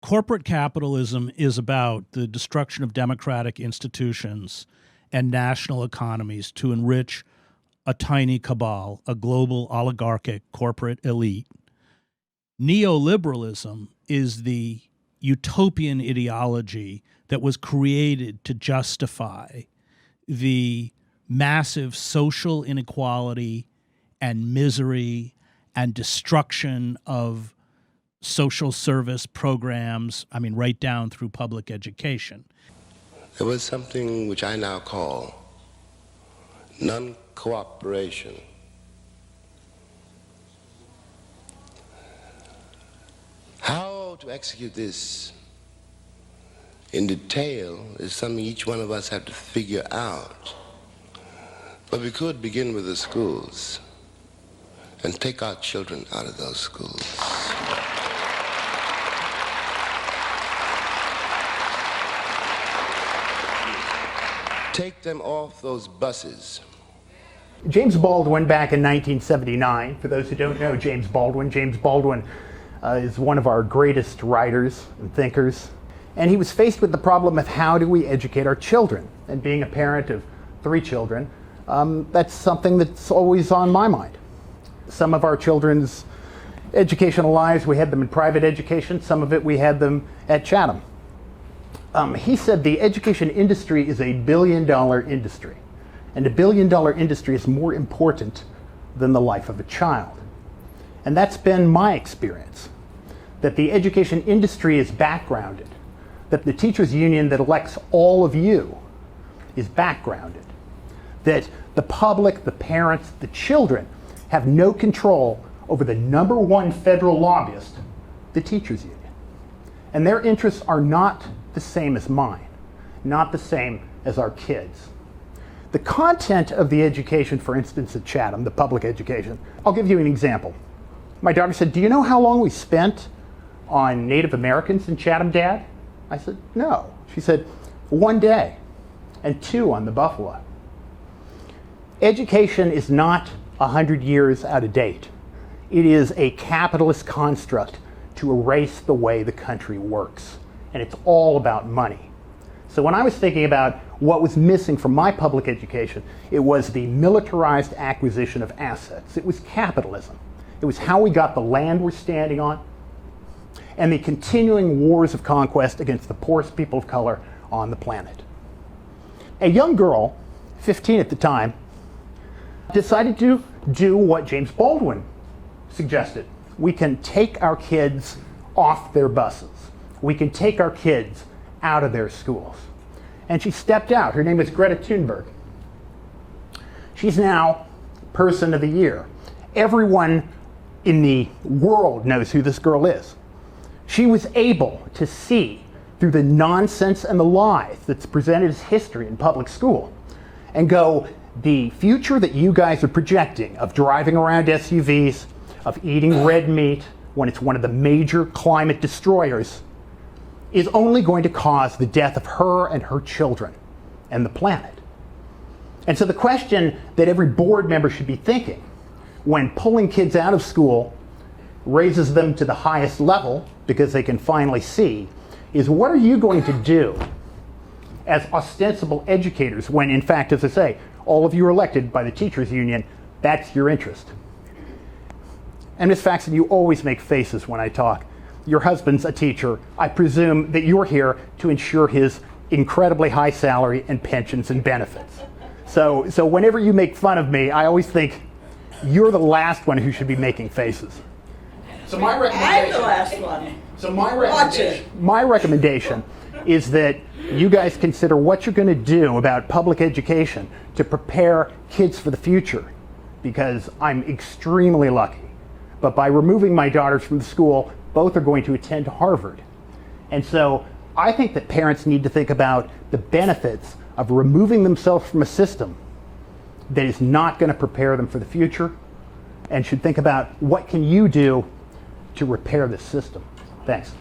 corporate capitalism is about the destruction of democratic institutions and national economies to enrich a tiny cabal, a global oligarchic corporate elite. Neoliberalism is the utopian ideology that was created to justify the massive social inequality and misery and destruction of social service programs, right down through public education. There was something which I now call non-cooperation. How to execute this in detail is something each one of us have to figure out. But we could begin with the schools and take our children out of those schools. Take them off those buses. James Baldwin, back in 1979, for those who don't know James Baldwin is one of our greatest writers and thinkers. And he was faced with the problem of how do we educate our children? And being a parent of 3 children, that's something that's always on my mind. Some of our children's educational lives, we had them in private education. Some of it we had them at Chatham. He said the education industry is a $1 billion industry. And a $1 billion industry is more important than the life of a child. And that's been my experience, that the education industry is backgrounded, that the teachers union that elects all of you is backgrounded, that the public, the parents, the children have no control over the #1 federal lobbyist, the teachers union. And their interests are not the same as mine, not the same as our kids. The content of the education, for instance, at Chatham, the public education, I'll give you an example. My daughter said, "Do you know how long we spent on Native Americans in Chatham, Dad?" I said, "No." She said, "1 day and 2 on the buffalo." Education is not 100 years out of date. It is a capitalist construct to erase the way the country works. And it's all about money. So when I was thinking about what was missing from my public education, it was the militarized acquisition of assets. It was capitalism. It was how we got the land we're standing on, and the continuing wars of conquest against the poorest people of color on the planet. A young girl, 15 at the time, decided to do what James Baldwin suggested. We can take our kids off their buses. We can take our kids out of their schools. And she stepped out. Her name is Greta Thunberg. She's now Person of the Year. Everyone in the world knows who this girl is. She was able to see through the nonsense and the lies that's presented as history in public school and go, the future that you guys are projecting of driving around SUVs, of eating red meat when it's one of the major climate destroyers, is only going to cause the death of her and her children and the planet. And so the question that every board member should be thinking when pulling kids out of school raises them to the highest level because they can finally see is, what are you going to do as ostensible educators when, in fact, as I say, all of you are elected by the teachers union? That's your interest. And Ms. Faxon, you always make faces when I talk. Your husband's a teacher. I presume that you're here to ensure his incredibly high salary and pensions and benefits. So whenever you make fun of me, I always think you're the last one who should be making faces. So my recommendation, I'm the last one. So my recommendation is that you guys consider what you're going to do about public education to prepare kids for the future, because I'm extremely lucky. But by removing my daughters from the school, both are going to attend Harvard. And so I think that parents need to think about the benefits of removing themselves from a system that is not going to prepare them for the future, and should think about what can you do to repair this system. Thanks.